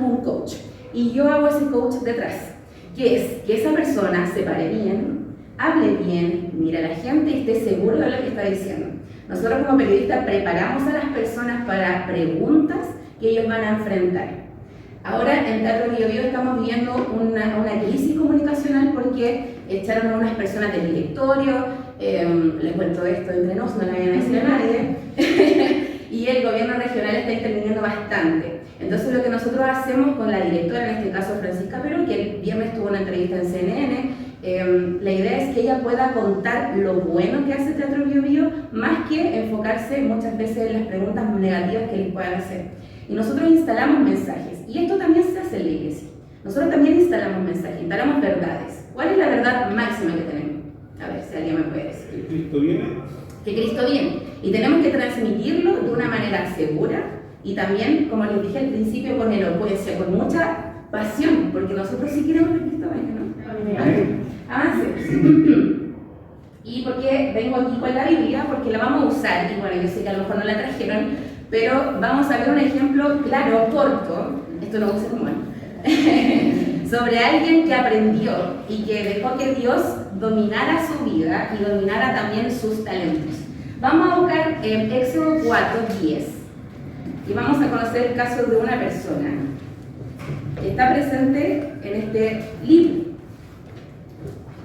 como un coach. Y yo hago ese coach detrás, que es que esa persona se pare bien, hable bien, mire a la gente y esté seguro de lo que está diciendo. Nosotros como periodistas preparamos a las personas para preguntas que ellos van a enfrentar. Ahora en Teatro Bio Bio estamos viviendo una crisis comunicacional porque echaron a unas personas del directorio, les cuento esto entre nos, no le vayan a decir a nadie, y el gobierno regional está interviniendo bastante. Entonces lo que nosotros hacemos con la directora, en este caso Francisca Perón, que el viernes tuvo una entrevista en CNN, la idea es que ella pueda contar lo bueno que hace Teatro Bio Bio, más que enfocarse muchas veces en las preguntas negativas que les puedan hacer. Y nosotros instalamos mensajes, y esto también se hace en la iglesia. Nosotros también instalamos mensajes, instalamos verdades. ¿Cuál es la verdad máxima que tenemos? A ver si alguien me puede decir. Que Cristo viene. Que Cristo viene. Y tenemos que transmitirlo de una manera segura y también, como les dije al principio, con elocuencia, con mucha pasión, porque nosotros sí queremos que Cristo venga, ¿no? Avance. Y porque vengo aquí con la Biblia, porque la vamos a usar, y bueno, yo sé que a lo mejor no la trajeron, pero vamos a ver un ejemplo claro, corto, esto no usa como sobre alguien que aprendió y que dejó que Dios dominara su vida y dominara también sus talentos. Vamos a buscar en Éxodo 4:10 y vamos a conocer el caso de una persona que está presente en este libro.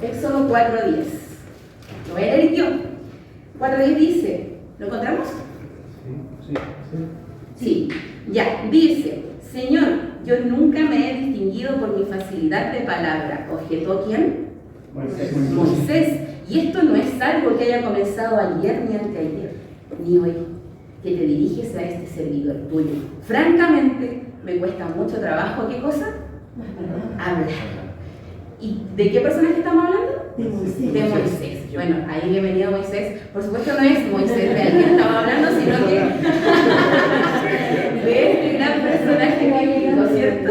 Éxodo 4:10. Lo voy a leer yo. 4:10 dice, ¿lo encontramos? Sí, ya, dice, Señor, yo nunca me he distinguido por mi facilidad de palabra. ¿Objetó quién? Moisés. Y esto no es algo que haya comenzado ayer ni anteayer, ni hoy, que te diriges a este servidor tuyo. Francamente, me cuesta mucho trabajo, ¿qué cosa? Hablar. ¿Y de qué personaje estamos hablando? De Moisés. De Moisés. Bueno, ahí bienvenido Moisés. Por supuesto no es Moisés de al que estamos hablando, sino que de este gran personaje bíblico, ¿cierto?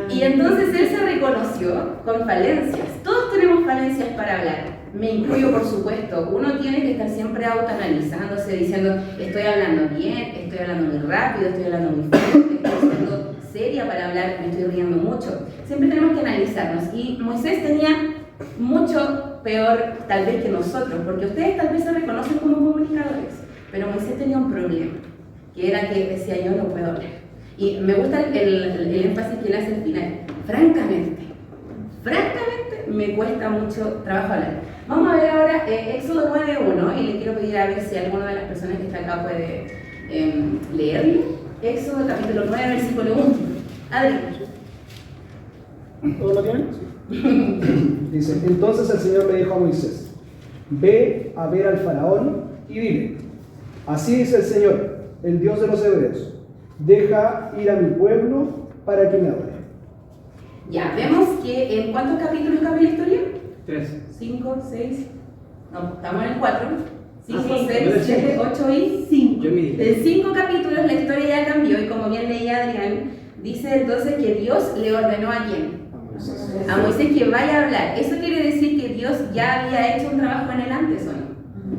Y entonces él se reconoció con falencias. Todos tenemos falencias para hablar. Me incluyo, por supuesto. Uno tiene que estar siempre autoanalizándose, diciendo, estoy hablando bien, estoy hablando muy rápido, estoy hablando muy fuerte, estoy siendo seria para hablar, me estoy riendo mucho. Siempre tenemos que analizarnos. Y Moisés tenía mucho peor, tal vez, que nosotros, porque ustedes tal vez se reconocen como comunicadores, pero Moisés tenía un problema, que era que decía, yo no puedo hablar. Y me gusta el énfasis que él hace al final. Francamente, me cuesta mucho trabajo hablar. Vamos a ver ahora Éxodo 9:1 y le quiero pedir a ver si alguna de las personas que está acá puede leerlo. Éxodo capítulo 9, versículo 1. Adri. ¿Todos lo tienen? Dice, entonces el Señor le dijo a Moisés, ve a ver al faraón y dile, así dice el Señor, el Dios de los hebreos, deja ir a mi pueblo para que me adore. Ya, vemos que en ¿cuántos capítulos cabe la historia? 3. 5, 6, no, estamos en el 4, 5, Sí. 6, 7, 8 y 5. Yo me dije. En 5 capítulos la historia ya cambió y como bien leía Adrián, dice entonces que Dios le ordenó a quién? A Moisés que vaya a hablar. Eso quiere decir que Dios ya había hecho un trabajo en él antes, ¿o no?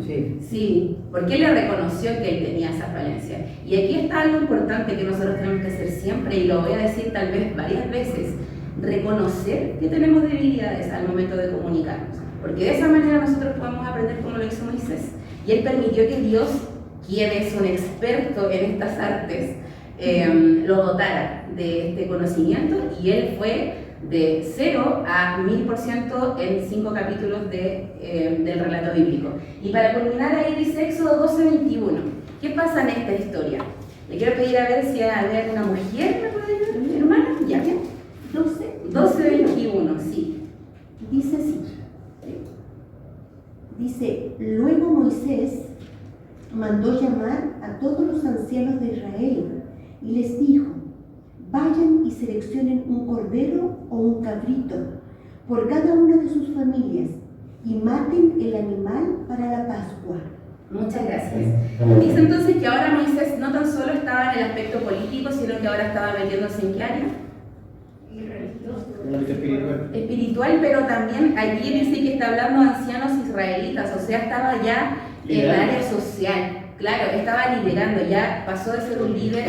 Sí. Sí, porque él le reconoció que él tenía esa falencia. Y aquí está algo importante que nosotros tenemos que hacer siempre, y lo voy a decir tal vez varias veces: reconocer que tenemos debilidades al momento de comunicarnos, porque de esa manera nosotros podemos aprender como lo hizo Moisés. Y él permitió que Dios, quien es un experto en estas artes, lo dotara de este conocimiento, y él fue de 0 a 1000% en 5 capítulos del relato bíblico. Y para culminar ahí dice Éxodo 12:21. ¿Qué pasa en esta historia? Le quiero pedir a ver si hay alguna mujer, ¿me puede ayudar, mi hermana? ¿Ya? 12:21, sí. Dice así. Dice, luego Moisés mandó llamar a todos los ancianos de Israel y les dijo, vayan y seleccionen un cordero o un cabrito por cada una de sus familias y maten el animal para la Pascua. Muchas gracias. Dice entonces que ahora Moisés no tan solo estaba en el aspecto político, sino que ahora estaba metiéndose en qué área? Espiritual, pero también aquí dice que está hablando de ancianos israelitas, o sea, estaba ya en el área social. Claro, estaba liderando, ya pasó de ser un líder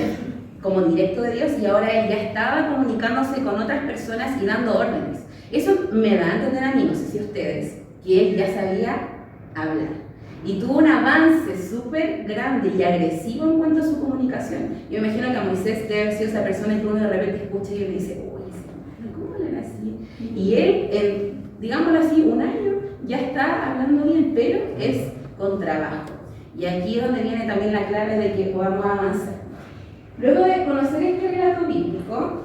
como directo de Dios, y ahora él ya estaba comunicándose con otras personas y dando órdenes. Eso me da a entender a mí, no sé si ustedes, que él ya sabía hablar. Y tuvo un avance súper grande y agresivo en cuanto a su comunicación. Yo me imagino que a Moisés debe haber sido esa persona que uno de repente escucha y le dice, uy, ¿cómo le era así? Y él, en, digámoslo así, un año ya está hablando bien, pero es con trabajo. Y aquí es donde viene también la clave de que podamos avanzar. Luego de conocer este relato bíblico,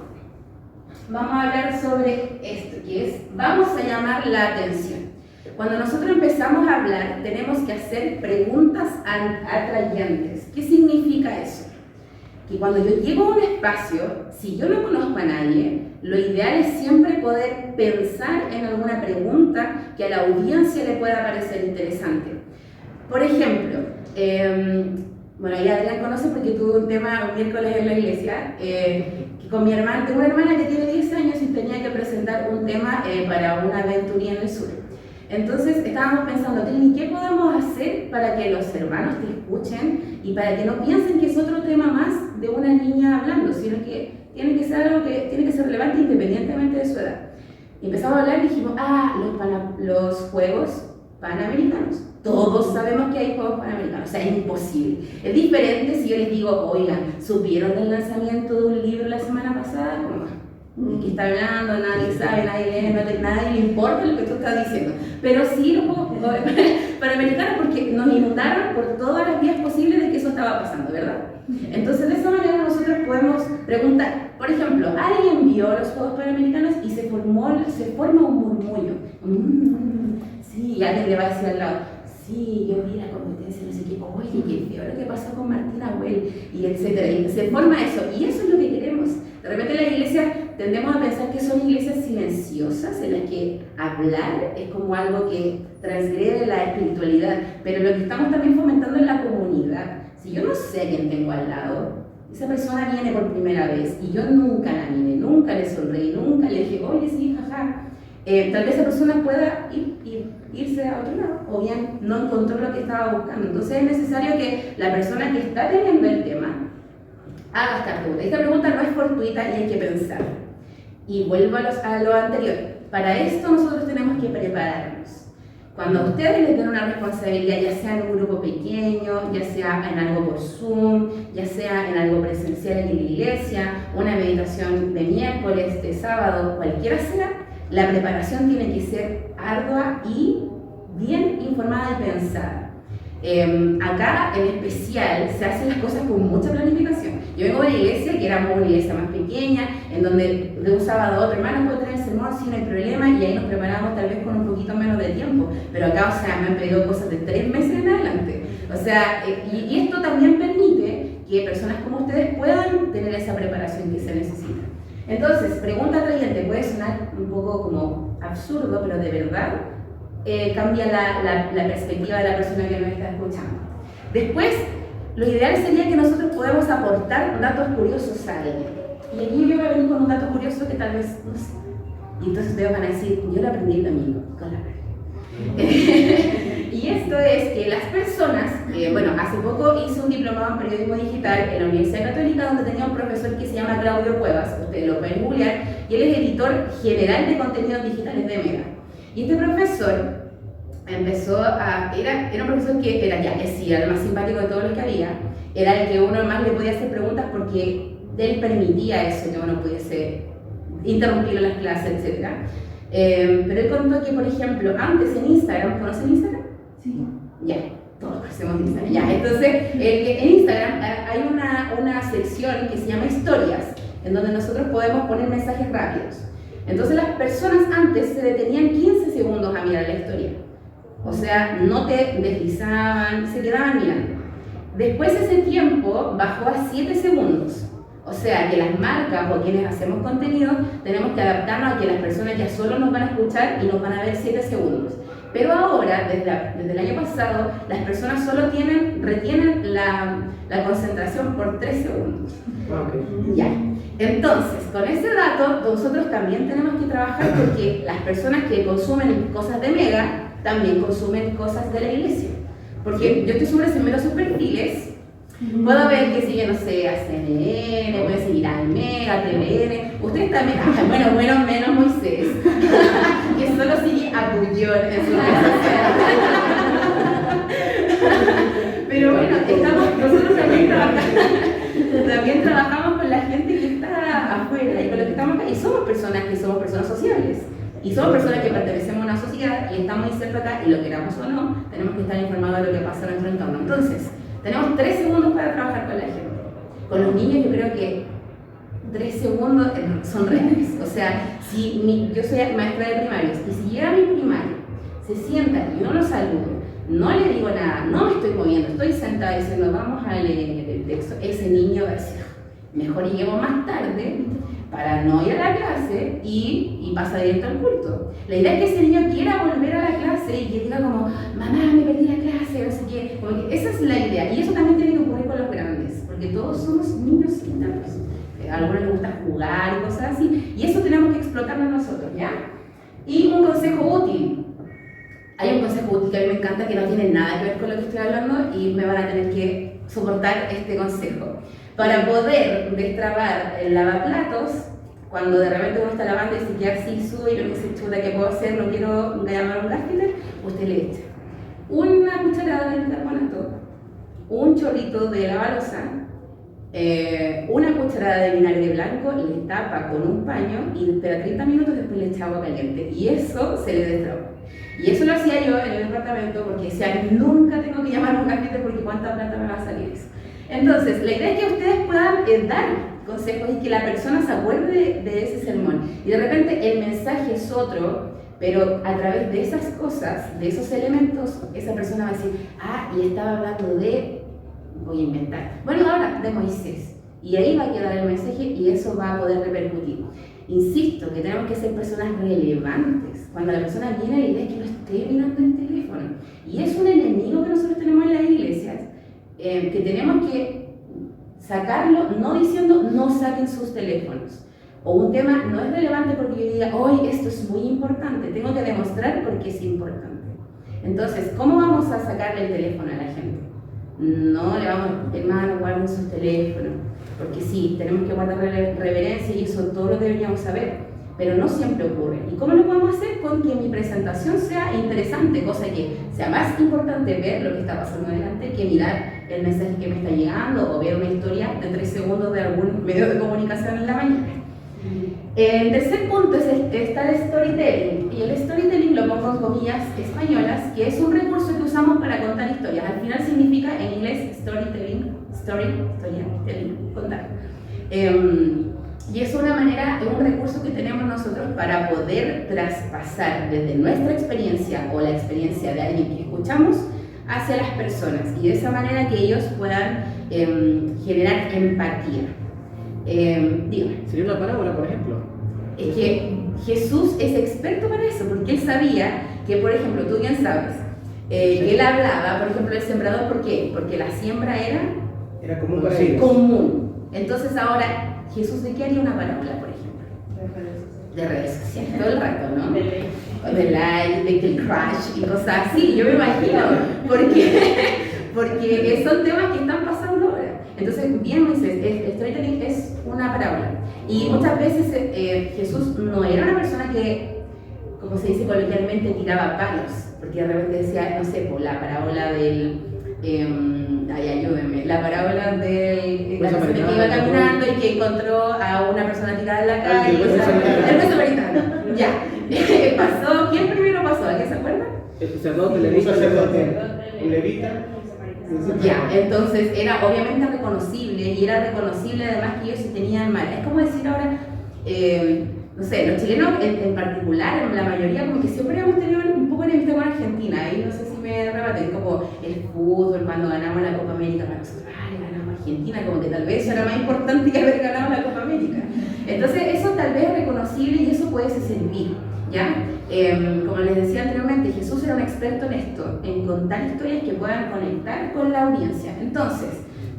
vamos a hablar sobre esto, que es, vamos a llamar la atención. Cuando nosotros empezamos a hablar, tenemos que hacer preguntas atrayentes. ¿Qué significa eso? Que cuando yo llego a un espacio, si yo no conozco a nadie, lo ideal es siempre poder pensar en alguna pregunta que a la audiencia le pueda parecer interesante. Por ejemplo, bueno, ya Adrián conoce porque tuve un tema un miércoles en la iglesia, que con mi hermana, tengo una hermana que tiene 10 años y tenía que presentar un tema para una aventuría en el sur. Entonces estábamos pensando, Trini, ¿qué podemos hacer para que los hermanos te escuchen y para que no piensen que es otro tema más de una niña hablando, sino que tiene que ser algo que tiene que ser relevante independientemente de su edad? Y empezamos a hablar y dijimos, los Juegos Panamericanos. Todos sabemos que hay Juegos Panamericanos, o sea, es imposible. Es diferente si yo les digo, oigan, ¿supieron del lanzamiento de un libro la semana pasada? Como, ¿de qué está hablando? Nadie sabe, nadie lee, nadie le importa lo que tú estás diciendo. Pero sí los Juegos Panamericanos, porque nos inundaron por todas las vías posibles de que eso estaba pasando, ¿verdad? Entonces, de esa manera nosotros podemos preguntar. Por ejemplo, alguien vio los Juegos Panamericanos y se forma un murmullo. Sí, y alguien le va a decir al lado, sí, yo vi la competencia, no sé qué, oye, qué feo lo que pasó con Martina Well, y etcétera. Y se forma eso, y eso es lo que queremos. De repente en la iglesia tendemos a pensar que son iglesias silenciosas en las que hablar es como algo que transgrede la espiritualidad, pero lo que estamos también fomentando es la comunidad. Si yo no sé a quién tengo al lado, esa persona viene por primera vez y yo nunca la miré, nunca le sonreí, nunca le dije, oye, sí, jaja. Tal vez esa persona pueda irse a otro lado, o bien no encontró lo que estaba buscando. Entonces es necesario que la persona que está teniendo el tema haga esta pregunta. Esta pregunta no es fortuita y hay que pensar. Y vuelvo a lo anterior. Para esto nosotros tenemos que prepararnos. Cuando a ustedes les den una responsabilidad, ya sea en un grupo pequeño, ya sea en algo por Zoom, ya sea en algo presencial en la iglesia, una meditación de miércoles, de sábado, cualquiera sea, la preparación tiene que ser ardua y bien informada y pensada. Acá en especial se hacen las cosas con mucha planificación. Yo vengo de la iglesia, que era una iglesia más pequeña, en donde de un sábado a otro, hermano, puedo tener sermón, sí, no hay problema, y ahí nos preparamos tal vez con un poquito menos de tiempo. Pero acá, o sea, me han pedido cosas de 3 meses en adelante. O sea, y esto también permite que personas como ustedes puedan tener esa preparación que se necesita. Entonces, pregunta atrayente, puede sonar un poco como absurdo, pero de verdad cambia la perspectiva de la persona que nos está escuchando. Después, lo ideal sería que nosotros podamos aportar datos curiosos a alguien. Y aquí yo voy a venir con un dato curioso que tal vez no sé. Y entonces ustedes van a decir, yo lo aprendí el domingo con la Y esto es que las personas, bueno, hace poco hice un diplomado en periodismo digital en la Universidad Católica, donde tenía un profesor que se llama Claudio Cuevas, ustedes lo pueden googlear, y él es editor general de contenidos digitales de Mega. Y este profesor empezó era un profesor que era el más simpático de todos los que había, era el que uno más le podía hacer preguntas porque él permitía eso, que uno pudiese interrumpir las clases, etc. Pero él contó que, por ejemplo, antes en Instagram, ¿conocen Instagram? Sí. Ya, todos conocemos Instagram. Ya, entonces, en Instagram hay una sección que se llama Historias, en donde nosotros podemos poner mensajes rápidos. Entonces, las personas antes se detenían 15 segundos a mirar la historia. O sea, no te deslizaban, se quedaban mirando. Después ese tiempo bajó a 7 segundos. O sea, que las marcas o quienes hacemos contenido tenemos que adaptarnos a que las personas ya solo nos van a escuchar y nos van a ver 7 segundos. Pero ahora, desde el año pasado, las personas solo retienen la concentración por 3 segundos. Okay. Ya. Entonces, con ese dato, nosotros también tenemos que trabajar porque las personas que consumen cosas de Mega también consumen cosas de la iglesia. Porque yo estoy segura, si miro sus perfiles, Puedo ver que sigue, no sé, a CNN, puede seguir a Mega, TVN. Ustedes también, bueno, menos Moisés, que solo sigue a Bullón en sus redes sociales. Pero bueno, nosotros también trabajamos con la gente que está afuera y con los que estamos acá. Y somos personas sociables. Y somos personas que pertenecemos a una sociedad y estamos insertos acá, y lo queramos o no, tenemos que estar informados de lo que pasa en nuestro entorno. Entonces, tenemos 3 segundos para trabajar con la gente. Con los niños yo creo que 3 segundos son reales. O sea, yo soy maestra de primarios, y si llega mi primario, se sienta y no lo saludo, no le digo nada, no me estoy moviendo, estoy sentada diciendo vamos a leer el texto, ese niño va a decir, mejor lleguemos más tarde para no ir a la clase y pasa directo al culto. La idea es que ese niño quiera volver a la clase y que diga como, mamá, me perdí la clase, no sé qué. Como que esa es la idea, y eso también tiene que ocurrir con los grandes, porque todos somos niños internos. A algunos les gusta jugar y cosas así, y eso tenemos que explotarlo nosotros, ¿ya? Y un consejo útil. Hay un consejo útil que a mí me encanta, que no tiene nada que ver con lo que estoy hablando, y me van a tener que soportar este consejo. Para poder destrabar el lavaplatos, cuando de repente uno está lavando y se queda así, sube y lo que se chuta, ¿qué puedo hacer? No quiero llamar un gaskiller, usted le echa una cucharada de bicarbonato, un chorrito de lavalosa, una cucharada de vinagre blanco, le tapa con un paño y espera 30 minutos, después le echa agua caliente, y eso se le destraba. Y eso lo hacía yo en el departamento, porque decía, nunca tengo que llamar a un gaskiller porque cuánta plata me va a salir eso. Entonces, la idea es que ustedes puedan dar consejos y que la persona se acuerde de ese sermón. Y de repente el mensaje es otro, pero a través de esas cosas, de esos elementos, esa persona va a decir, y estaba hablando de, voy a inventar, bueno, ahora de Moisés. Y ahí va a quedar el mensaje y eso va a poder repercutir. Insisto, que tenemos que ser personas relevantes. Cuando la persona viene, la idea es que no esté mirando el teléfono. Y es un enemigo que nosotros tenemos en las iglesias, que tenemos que sacarlo, no diciendo no saquen sus teléfonos, o un tema no es relevante porque yo diga hoy esto es muy importante, tengo que demostrar por qué es importante. Entonces, ¿cómo vamos a sacarle el teléfono a la gente? No le vamos a decir, hermano, guarden sus teléfonos, porque sí, tenemos que guardar reverencia y eso todos lo deberíamos saber, pero no siempre ocurre. ¿Y cómo lo podemos hacer? Con que mi presentación sea interesante, cosa que sea más importante ver lo que está pasando adelante que mirar el mensaje que me está llegando o ver una historia de 3 segundos de algún medio de comunicación en la mañana. El tercer punto está el storytelling, y el storytelling lo pongo en comillas españolas, que es un recurso que usamos para contar historias. Al final significa en inglés storytelling, contar. Y es una manera, un recurso que tenemos nosotros para poder traspasar desde nuestra experiencia o la experiencia de alguien que escuchamos hacia las personas, y de esa manera que ellos puedan generar empatía. Dígame. ¿Sería una parábola, por ejemplo? Es que Jesús es experto para eso, porque él sabía que, por ejemplo, tú bien sabes, que él hablaba, por ejemplo, del sembrador, ¿por qué? Porque la siembra era común para ellos. Común. Entonces ahora, Jesús, ¿de qué haría una parábola, por ejemplo? De redes sociales, todo el rato, ¿no? De like, de que el crash y cosas así, yo me imagino, porque son temas que están pasando ahora. Entonces, bien Moisés, el storytelling es una parábola. Y muchas veces Jesús no era una persona que, como se dice coloquialmente, tiraba palos, porque de repente decía, no sé, por la parábola del... ayúdenme, la parábola de la persona que iba caminando y que encontró a una persona tirada en la calle. El buen samaritano. Ya. Pasó, ¿quién primero pasó? ¿Alguien se acuerda? El sacerdote, el levita. Ya, entonces era obviamente reconocible, y era reconocible además que ellos se tenían mal. Es como decir ahora, no sé, los chilenos en particular, en la mayoría, como que siempre hemos tenido un poco de enemistad con Argentina, y no sé si me rebaten, como el fútbol, cuando ganamos la Copa América, para nosotros, le ganamos a Argentina, como que tal vez eso era más importante que haber ganado la Copa América. Entonces eso tal vez es reconocible y eso puede servir, ¿ya? Como les decía anteriormente, Jesús era un experto en esto, en contar historias que puedan conectar con la audiencia. Entonces,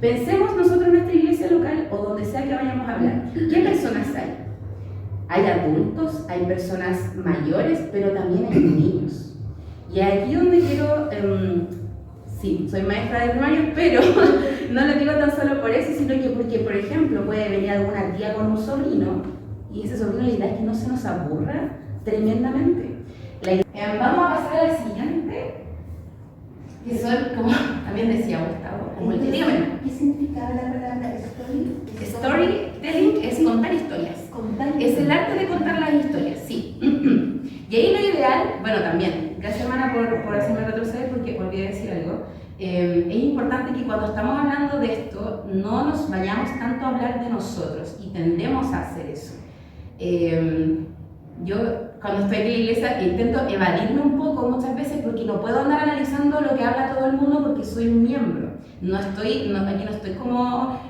pensemos nosotros en nuestra iglesia local o donde sea que vayamos a hablar. ¿Qué personas hay? Hay adultos, hay personas mayores, pero también hay niños. Y aquí donde quiero, sí, soy maestra de primaria, pero No lo digo tan solo por eso, sino que porque, por ejemplo, puede venir alguna tía con un sobrino y ese sobrino la idea es que no se nos aburra tremendamente. Vamos a pasar a la siguiente, que son, como también decía Gustavo, como el fenómeno. ¿Qué significaba la palabra story? Storytelling es contar historias. Es el arte de contar las historias, sí. Y ahí lo ideal, bueno, también, gracias hermana por hacerme retroceder porque olvidé decir algo. Es importante que cuando estamos hablando de esto no nos vayamos tanto a hablar de nosotros y tendemos a hacer eso. Yo cuando estoy en la iglesia intento evadirme un poco muchas veces porque no puedo andar analizando lo que habla todo el mundo porque soy un miembro. Aquí no estoy como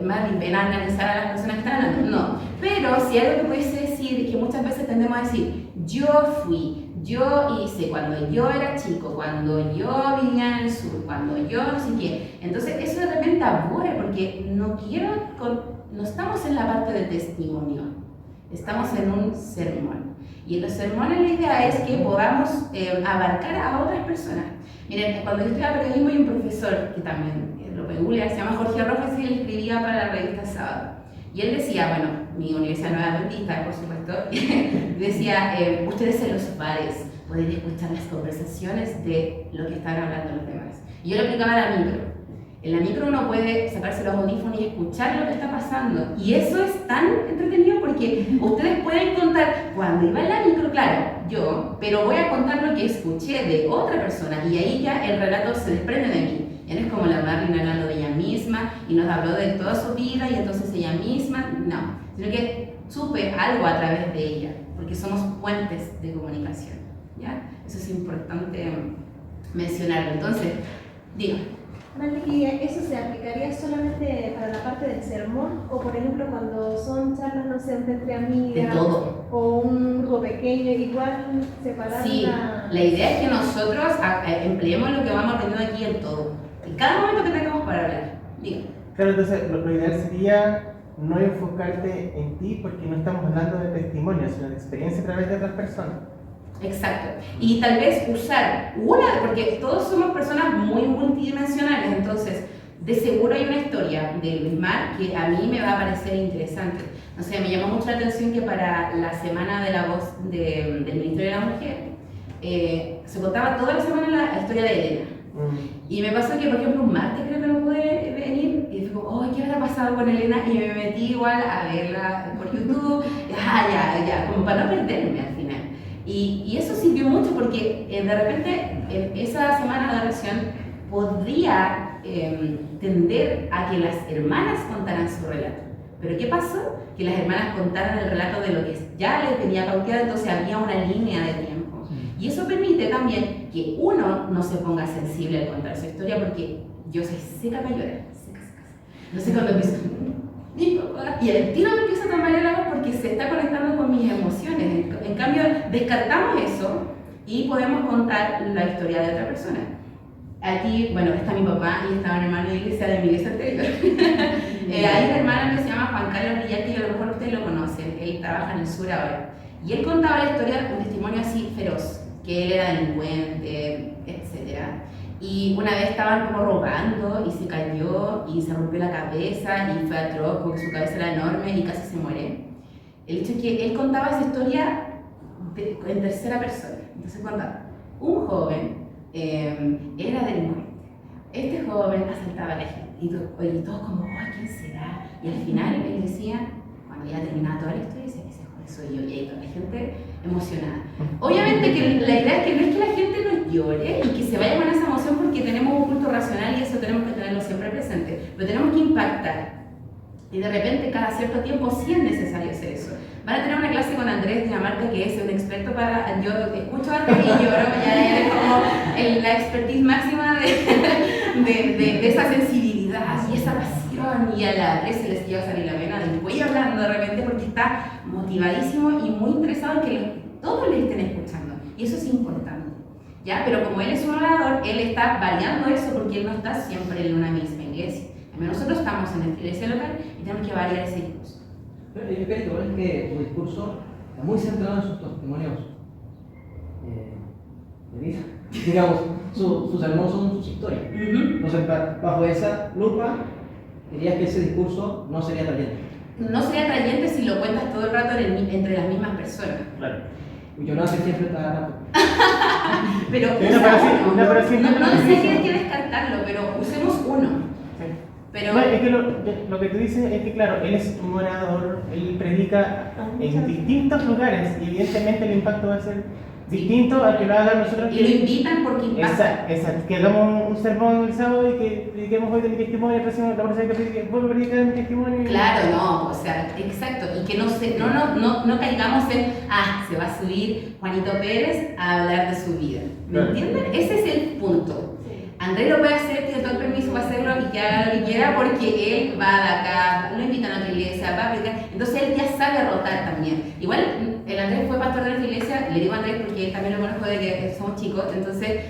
más ni pena analizar a las personas que están hablando, no. Pero si algo que pudiese decir, que muchas veces tendemos a decir, yo fui, yo hice, cuando yo era chico, cuando yo vivía en el sur, cuando yo no sé qué. Entonces eso de repente aburre porque no estamos en la parte del testimonio, estamos en un sermón. Y en los sermones la idea es que podamos abarcar a otras personas. Miren, cuando yo estudiaba periodismo hay un profesor que también lo peculiar, se llama Jorge Rojas y él escribía para la revista Sábado. Y él decía, bueno, mi universidad no era adventista, por supuesto, decía, ustedes en los bares pueden escuchar las conversaciones de lo que están hablando los demás. Y yo lo aplicaba a la micro. En la micro uno puede sacarse los audífonos y escuchar lo que está pasando. Y eso es tan entretenido porque ustedes pueden contar, cuando iba en la micro, claro, yo, pero voy a contar lo que escuché de otra persona y ahí ya el relato se desprende de mí. Ya no es como la Marlene hablando de ella misma y nos habló de toda su vida y entonces ella misma, no. Sino que supe algo a través de ella, porque somos puentes de comunicación. ¿Ya? Eso es importante mencionarlo. Entonces, diga. ¿Y eso se aplicaría solamente para la parte del sermón? O por ejemplo cuando son charlas, no sé, entre amigas, de todo. O un grupo pequeño, igual separar. Sí, la idea es que nosotros empleemos lo que vamos aprendiendo aquí en todo. En cada momento que tengamos para hablar. Diga. Claro, entonces lo ideal sería no enfocarte en ti porque no estamos hablando de testimonio, sino de experiencia a través de otras personas. Exacto. Y tal vez usar porque todos somos personas muy multidimensionales, entonces de seguro hay una historia de Luis Mar que a mí me va a parecer interesante. No sé, me llamó mucho la atención que para la Semana de la Voz del Ministerio de la Mujer se contaba toda la semana la historia de Elena. Y me pasó que, por ejemplo, un martes creo que no pude venir y fue como, ¿qué habrá pasado con Elena? Y me metí igual a verla por YouTube, ya, como para no perderme al final. Y eso sirvió mucho porque de repente en esa semana de oración podría tender a que las hermanas contaran su relato. Pero ¿qué pasó? Que las hermanas contaran el relato de lo que ya les venía pauteado, entonces había una línea de tiempo. Y eso permite también que uno no se ponga sensible al contar su historia porque yo soy seca para llorar, seca. No sé cuándo empiezo, mi papá, y el tiro me empieza a tambalear la voz porque se está conectando con mis emociones. En cambio, descartamos eso y podemos contar la historia de otra persona. Aquí, bueno, está mi papá y está un hermano de iglesia de mi iglesia anterior. Hay un hermano que se llama Juan Carlos Villar, que a lo mejor ustedes lo conocen, él trabaja en el sur ahora. Y él contaba la historia, un testimonio así feroz, que él era delincuente, etc. Y una vez estaban como robando y se cayó y se rompió la cabeza y fue atroz porque su cabeza era enorme y casi se muere. El hecho es que él contaba esa historia en tercera persona. Entonces contaba, un joven era delincuente. Este joven asaltaba a la gente y todos como, ¿quién será? Y al final él decía, cuando ya terminaba toda la historia, decía, ese joven soy yo, y ahí toda la gente emocionada. Obviamente que la idea es que no es que la gente no llore y que se vaya con esa emoción porque tenemos un culto racional y eso tenemos que tenerlo siempre presente, pero tenemos que impactar. Y de repente cada cierto tiempo sí es necesario hacer eso. Van a tener una clase con Andrés Dinamarca, que es un experto para... Yo escucho a Andrés y lloro, ya es como la expertise máxima de esa sensibilidad y esa pasión. Y a la Andrés se les lleva a salir la vena del cuello hablando de repente porque está motivadísimo y muy interesado en que todos le estén escuchando. Y eso es importante. ¿Ya? Pero como él es un orador, él está variando eso porque él no está siempre en una misma iglesia. Nosotros estamos en nuestra iglesia local y tenemos que variar ese discurso. Pero yo creo que tu discurso está muy centrado en sus testimonios de vida, digamos, su sermón son sus historias. Entonces, bajo esa lupa, dirías que ese discurso no sería atrayente. No sería atrayente si lo cuentas todo el rato entre las mismas personas. Claro. Yo no sé siempre está rato. Pero Sí, usa no, uno. pero sí, No sé que hay que descartarlo, pero usemos uno. Sí. Pero No, es que lo que tú dices es que, claro, él es un orador, él predica en distintos lugares y evidentemente el impacto va a ser distinto al que lo hagan nosotros. y lo invitan porque impacta. Exacto, que hagamos un sermón el sábado y que prediquemos hoy de mi testimonio, la próxima que predique, vuelvo a predicar mi testimonio. Claro, no, o sea, exacto, y que no caigamos en, se va a subir Juanito Pérez a hablar de su vida. ¿Me Claro. entienden? Ese es el punto. Andrés lo puede hacer, tiene todo el permiso para hacerlo y que haga lo que quiera porque él va de acá, lo invitan a otra iglesia, va a predicar, entonces él ya sabe rotar también. Igual el Andrés fue pastor de nuestra iglesia, le digo a Andrés porque él también lo conozco de que somos chicos, entonces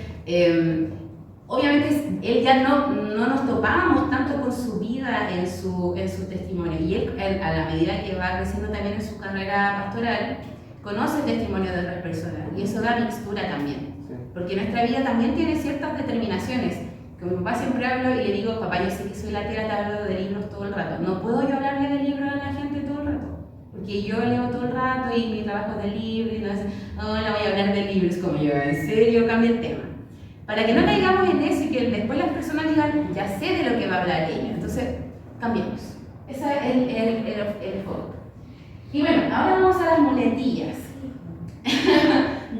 obviamente él ya no nos topábamos tanto con su vida en su testimonio y él a la medida que va creciendo también en su carrera pastoral, conoce el testimonio de otras personas y eso da mixtura también. Porque nuestra vida también tiene ciertas determinaciones. Con mi papá siempre hablo y le digo, papá, yo sé que soy latera, te hablo de libros todo el rato. No puedo yo hablarle de libros a la gente todo el rato. Porque yo leo todo el rato y mi trabajo es de libros y no es, hola, voy a hablar de libros. Como yo, en serio, cambia el tema. Para que no caigamos en eso y que después las personas digan, ya sé de lo que va a hablar ella. Entonces, cambiemos. Ese es el foco. Y bueno, ahora vamos a las muletillas.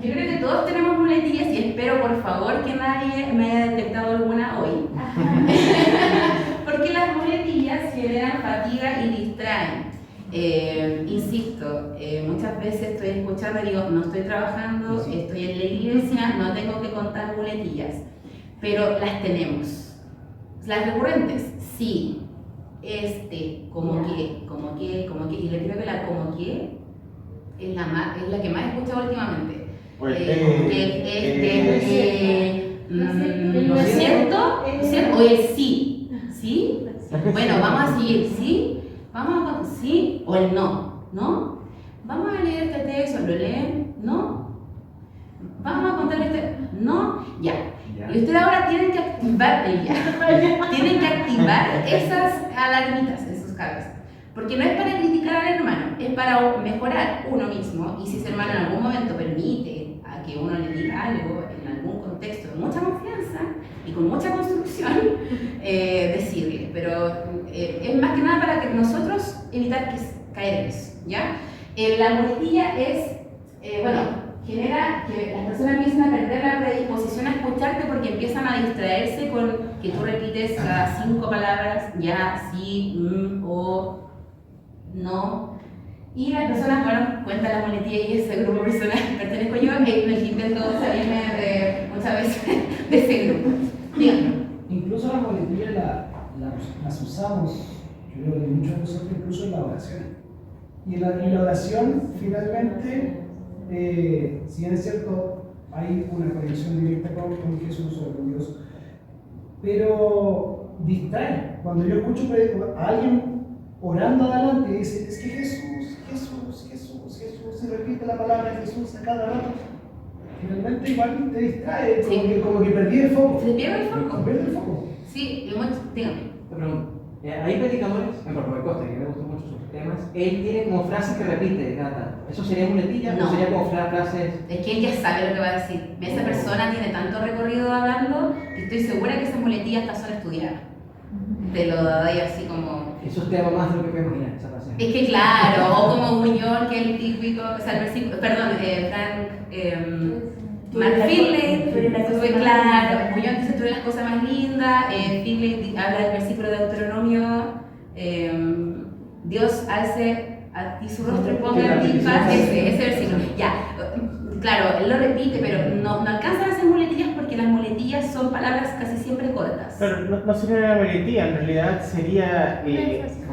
Yo creo que todos tenemos muletillas y espero por favor que nadie me haya detectado alguna hoy. Porque las muletillas generan fatiga y distraen. Insisto, muchas veces estoy escuchando y digo, no estoy trabajando, estoy en la iglesia, no tengo que contar muletillas. Pero las tenemos. Las recurrentes, sí. Como que, y le creo que la como que es la que más he escuchado últimamente. Pues, ¿no es cierto? ¿Cierto? O el sí. ¿Sí? Bueno, vamos a seguir. ¿Sí? Vamos a sí o el no. ¿No? Vamos a leer este texto. ¿Lo leen? ¿No? Vamos a contar este. ¿No? Ya. Y ustedes ahora tienen que activar el ya. Tienen que activar esas alarmitas en sus cabezas. Porque no es para criticar al hermano, es para mejorar uno mismo. Y si ese hermano en algún momento permite a que uno le diga algo en algún contexto de mucha confianza y con mucha construcción, decirle. Pero es más que nada para que nosotros evitar caer en eso, ¿ya? La muletilla es, genera que las personas empiecen a perder la predisposición a escucharte porque empiezan a distraerse con que tú repites las 5 palabras, ya, sí, o no. Y las personas, cuentan la muletilla y ese grupo de personas que pertenezco yo, en el que intento salirme muchas veces de ese grupo. Díganme. Incluso las muletillas las usamos, yo creo que muchos de nosotros incluso en la oración. Y la oración, finalmente, si bien es cierto, hay una conexión directa con Jesús o con Dios, pero distrae. Cuando yo escucho a alguien orando adelante y dice, es que Jesús, y repite la palabra Jesús a cada rato, finalmente igual te distrae, como que perdí el foco. ¿Se pierde el foco? Pierde el foco. Sí, dígame. Pero hay predicadores, por Rubén Costa, que me gustan mucho sus temas, él tiene como frases que repite cada tanto. ¿Eso sería muletilla No. o sería como frases? Es que él ya sabe lo que va a decir. Esa persona tiene tanto recorrido hablando que estoy segura que esas muletillas hasta son estudiadas. Te lo doy así como... Eso es tema más de lo que puedo imaginar, esa frase. Es que claro, o como Buñol, que es el típico, o sea, el versículo, perdón, Mark Finley, fue claro, Buñol dice tú eres las cosas más lindas, Finley habla del versículo de Deuteronomio, Dios hace a ti su rostro y ponga en ti paz, ese versículo, ya, claro, él lo repite, pero no alcanzan a hacer muletillas porque las muletillas son palabras casi siempre cortas. Pero no sería una muletilla, en realidad sería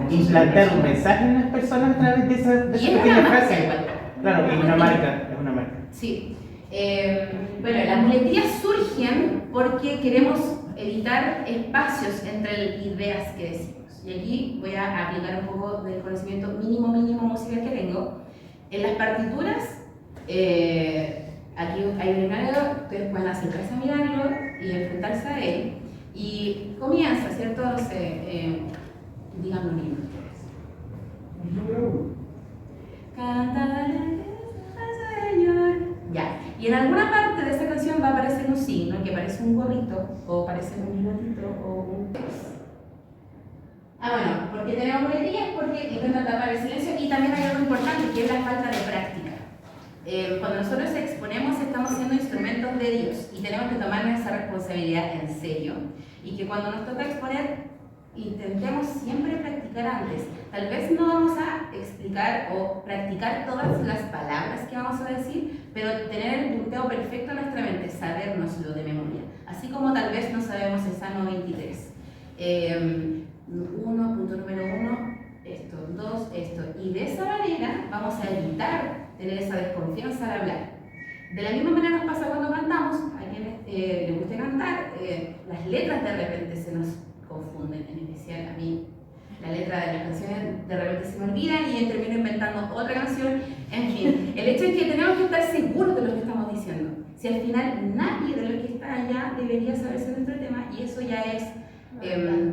implantar un mensaje en las personas a través de esa Y es pequeña una marca frase. igual. Claro, es una marca. Sí. Bueno, las muletillas surgen porque queremos evitar espacios entre ideas que decimos. Y aquí voy a aplicar un poco del conocimiento mínimo musical que tengo. En las partituras, aquí hay un himnario, ustedes pueden acercarse a mirarlo y enfrentarse a él. Y comienza, ¿cierto? No sé, díganme un himno ustedes. Número 1. Canta Señor. Ya. Y en alguna parte de esa canción va a aparecer un signo que parece un gorrito, o parece un minutito, o un pez. Bueno, porque tenemos muletillas, porque intentan tapar el silencio, y también hay algo importante que es la falta de práctica. Cuando nosotros exponemos, estamos siendo instrumentos de Dios y tenemos que tomar esa responsabilidad en serio. Y que cuando nos toca exponer, intentemos siempre practicar antes. Tal vez no vamos a explicar o practicar todas las palabras que vamos a decir, pero tener el punteo perfecto en nuestra mente, sabérnoslo de memoria. Así como tal vez no sabemos el Salmo 23. 1, punto número 1, esto, 2, esto. Y de esa manera vamos a evitar tener esa desconfianza al hablar. De la misma manera nos pasa cuando cantamos. A quienes les gusta cantar, las letras de repente se nos confunden, en especial a mí. La letra de las canciones de repente se me olvidan y termino inventando otra canción. En fin, el hecho es que tenemos que estar seguros de lo que estamos diciendo. Si al final nadie de los que está allá debería saberse nuestro tema, y eso ya es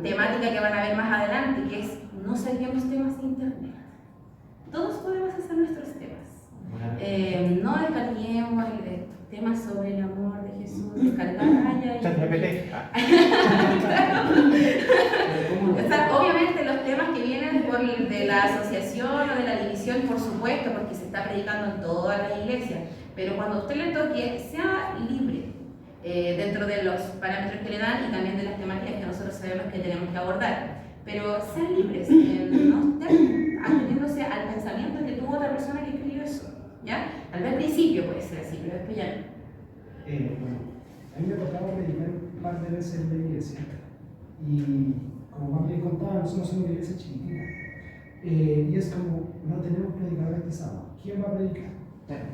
temática que van a ver más adelante, que es no saquemos temas de internet. Todos podemos hacer nuestros temas. No descarguemos temas sobre el amor de Jesús, descargar o sea, obviamente los temas que vienen de la asociación o de la división, por supuesto, porque se está predicando en toda la iglesia, pero cuando a usted le toque, sea libre dentro de los parámetros que le dan y también de las temáticas que nosotros sabemos que tenemos que abordar. Pero sean libres, no estén atendiéndose al pensamiento que tuvo otra persona que escribió eso, ¿ya? Tal vez al principio puede ser así, pero después ya no. Bueno, a mí me tocaba predicar un par de veces en la iglesia y como Pablo les contaba, nosotros somos una iglesia chiquitita y es como, no tenemos predicador este sábado, ¿quién va a predicar?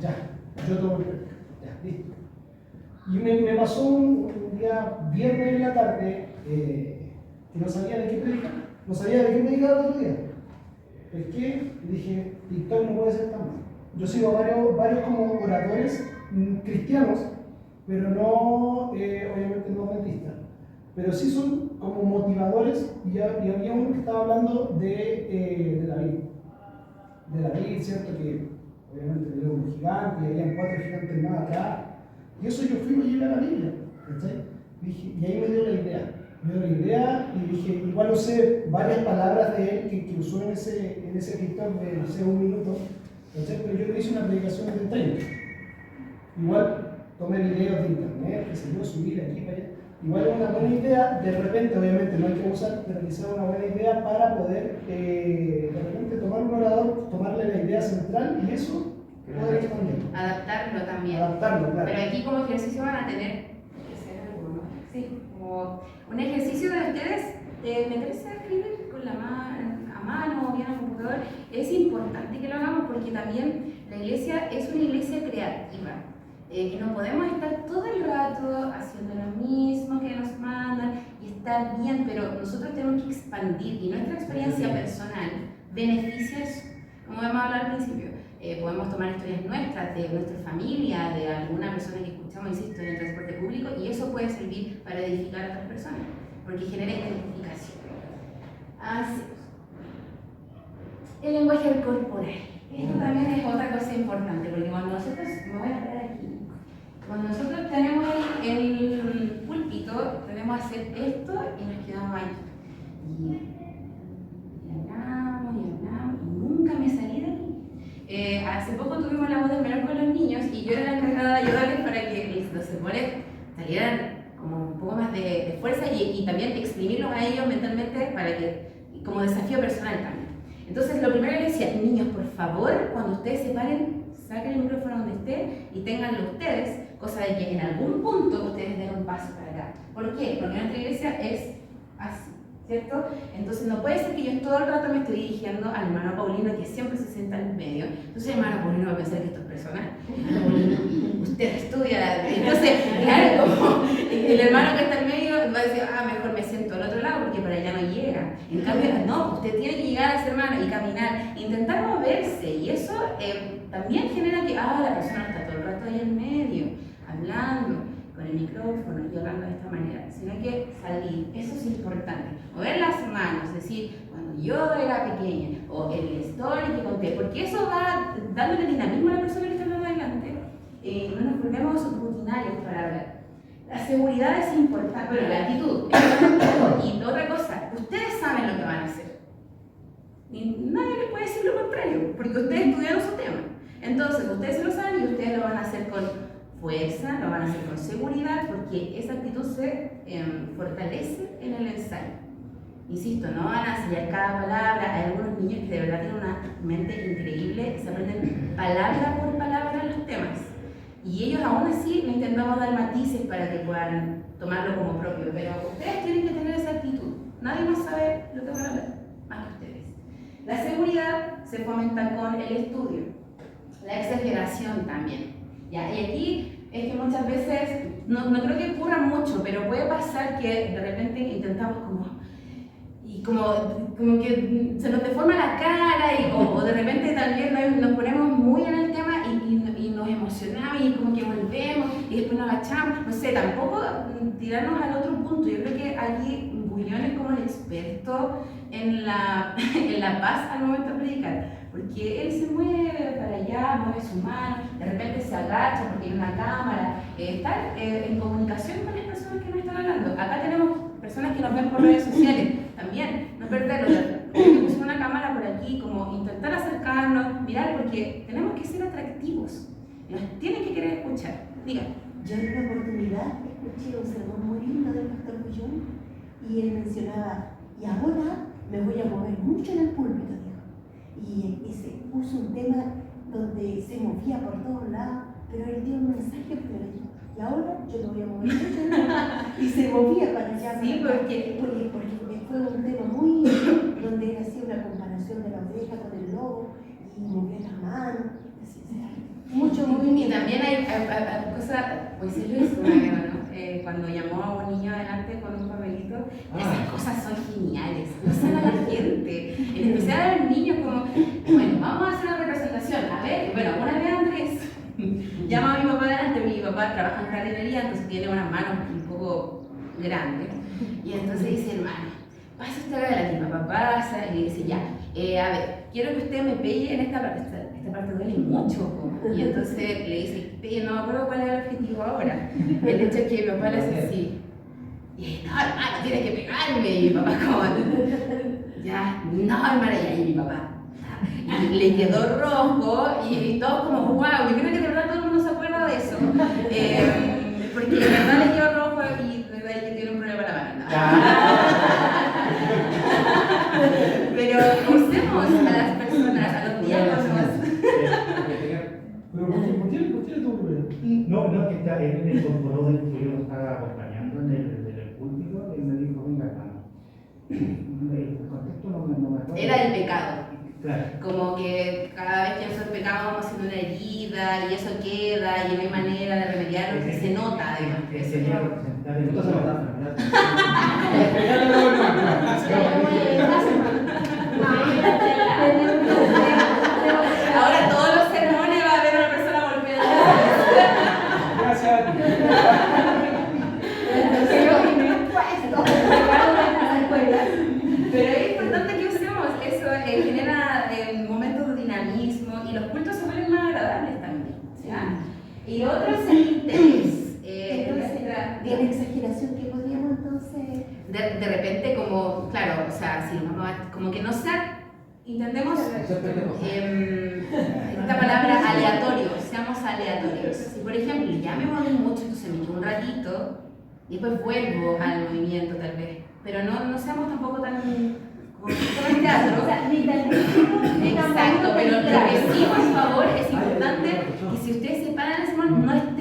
Ya, yo tengo que predicar, ya, listo. Y me pasó un día viernes en la tarde que no sabía de qué predicar, no sabía de qué predicar el otro día. Pesqué y dije, TikTok no puede ser tan malo. Yo sigo varios como oradores cristianos, pero no, obviamente no adventistas, pero sí son como motivadores, y había uno que estaba hablando de David, ¿cierto? Que obviamente le dio un gigante y habían 4 gigantes más acá, y eso yo fui y lo llevé a la Biblia, ¿cachai? Y ahí me dio la idea, y dije, igual usé varias palabras de él que usó en ese TikTok de, no sé, 1 minuto, ¿cachai? Pero yo le hice una predicación de 30. Igual tomé videos de internet, que se yo, subir aquí para allá. Igual es una buena idea, de repente, obviamente no hay que usar, pero quizá una buena idea para poder de repente tomar un orador, tomarle la idea central y eso poder expandir. Adaptarlo también. Adaptarlo, claro. Pero aquí como ejercicio van a tener que ser algunos, sí, como un ejercicio de ustedes de meterse a escribir con la mano o bien al computador. Es importante que lo hagamos porque también la iglesia es una iglesia creativa. Que no podemos estar todo el rato haciendo lo mismo que nos mandan y estar bien, pero nosotros tenemos que expandir y nuestra experiencia personal beneficia eso. Como hemos hablado al principio, podemos tomar historias nuestras, de nuestra familia, de alguna persona que escuchamos, insisto, en el transporte público, y eso puede servir para edificar a otras personas, porque genera identificación. Así. El lenguaje corporal. Esto también es otra cosa importante, porque cuando nosotros, me voy a parar aquí, cuando nosotros tenemos el púlpito, tenemos que hacer esto y nos quedamos ahí. Y hablamos, y nunca me salí de aquí. Hace poco tuvimos la voz del menor con los niños y yo era la encargada de ayudarles para que los sermones salieran como un poco más de fuerza y también exprimirlos a ellos mentalmente para que, como desafío personal también. Entonces, lo primero que decía, niños, por favor, cuando ustedes se paren, saquen el micrófono donde esté y ténganlo ustedes, cosa de que en algún punto ustedes den un paso para acá. ¿Por qué? Porque nuestra iglesia es así, ¿cierto? Entonces, no puede ser que yo todo el rato me estoy dirigiendo al hermano Paulino, que siempre se sienta en medio. Entonces, el hermano Paulino va a pensar que esto es personal. Hermano Paulino, usted estudia. Entonces, claro, como el hermano que está en medio va a decir, mejor me siento al otro lado porque para allá no llega. En cambio, no, usted tiene que llegar a ese hermano y caminar, intentar moverse, y eso también genera que la persona está todo el rato ahí en medio, hablando con el micrófono y hablando de esta manera, sino que salir, eso es importante. Mover las manos, decir, cuando yo era pequeña, o el story que conté, porque eso va dándole dinamismo a la persona que está hablando adelante, no nos volvemos rutinarios para hablar. La seguridad es importante, bueno, la actitud, y otra cosa, ustedes saben lo que van a hacer. Y nadie les puede decir lo contrario, porque ustedes estudiaron su tema. Entonces, ustedes se lo saben y ustedes lo van a hacer con fuerza, lo van a hacer con seguridad, porque esa actitud se fortalece en el ensayo. Insisto, no van a ensayar cada palabra. Hay algunos niños que de verdad tienen una mente increíble, se aprenden palabra por palabra los temas. Y ellos aún así le intentamos dar matices para que puedan tomarlo como propio, pero ustedes tienen que tener esa actitud. Nadie más sabe lo que van a hablar, más que ustedes. La seguridad se fomenta con el estudio, la exageración también. ¿Ya? Y aquí es que muchas veces, no creo que ocurra mucho, pero puede pasar que de repente intentamos como que se nos deforma la cara o de repente también nos ponemos muy en el tema y nos emocionamos y como que volvemos y después nos agachamos. No sé, tampoco tirarnos al otro punto. Yo creo que aquí Bullón es como el experto en la paz al momento de predicar, porque él se mueve para allá, mueve su mano, de repente se agacha porque hay una cámara, está en comunicación con las personas que nos están hablando. Acá tenemos personas que nos ven por redes sociales, también, no perderlo, pusimos una cámara por aquí, como intentar acercarnos, mirar, porque tenemos que ser atractivos, nos tienen que querer escuchar. Digan. Yo en una oportunidad escuché un sermón muy lindo del pastor Bullón y él mencionaba, y ahora me voy a mover mucho en el púlpito, dijo. Y se puso un tema donde se movía por todos lados, pero él dio un mensaje primero, dijo, y ahora yo me voy a mover mucho en el púlpito. Y se movía para allá. Sí, porque fue un tema muy, donde él hacía una comparación de la oveja con el lobo, y movía las manos, así, mucho movimiento. Y también hay cosas, pues sí lo hizo, ¿no? Cuando llamó a un niño adelante con un papelito, esas cosas son geniales, usan a la gente, en especial a los niños, como, bueno, vamos a hacer una representación, a ver, bueno, una vez Andrés llama a mi papá adelante, mi papá trabaja en jardinería, entonces tiene unas manos un poco grandes, y entonces dice, hermano, pasa usted adelante, mi papá pasa, y le dice, ya, a ver, quiero que usted me pegue en esta parte duele mucho, y entonces le dice, no me acuerdo cuál era el objetivo ahora, el hecho es que mi papá le hace así, y no, hermano, tienes que pegarme, y mi papá como, ya, no, hermano, y mi papá, y le quedó rojo, y todos como, wow, yo creo que de verdad todo el mundo se acuerda de eso, porque de verdad le quedó rojo, y de verdad que tiene un problema en la mano. Pero usemos a las personas, a los diálogos. ¿Pero por qué le tuvo problema? No, que está, él me incorporó del que yo lo estaba acompañando en el púlpito y me dijo, venga, hermano. El contexto no me acuerdo. Era el pecado. Claro. Como que cada vez que nosotros pecamos vamos haciendo una herida y eso queda y no hay manera de remediarlo, que se nota además. Ese día representar el Ahora todos los sermones va a haber una persona golpeada. Gracias a ti. Pero es importante que usemos eso, genera momentos de dinamismo y los cultos se vuelven más agradables también. ¿Ya? Y lo otro es el interés. ¿Tiene exageración que podríamos entonces? De repente como, claro, o sea, si como que no sea, intentemos esta palabra aleatorio, seamos aleatorios. Si por ejemplo ya me moví mucho, entonces me quedo un ratito y después vuelvo al movimiento tal vez, pero no seamos tampoco tan como en teatro. O sea, ni tan exacto, pero lo que sí, por favor, es importante que si ustedes se paran en ese momento, no es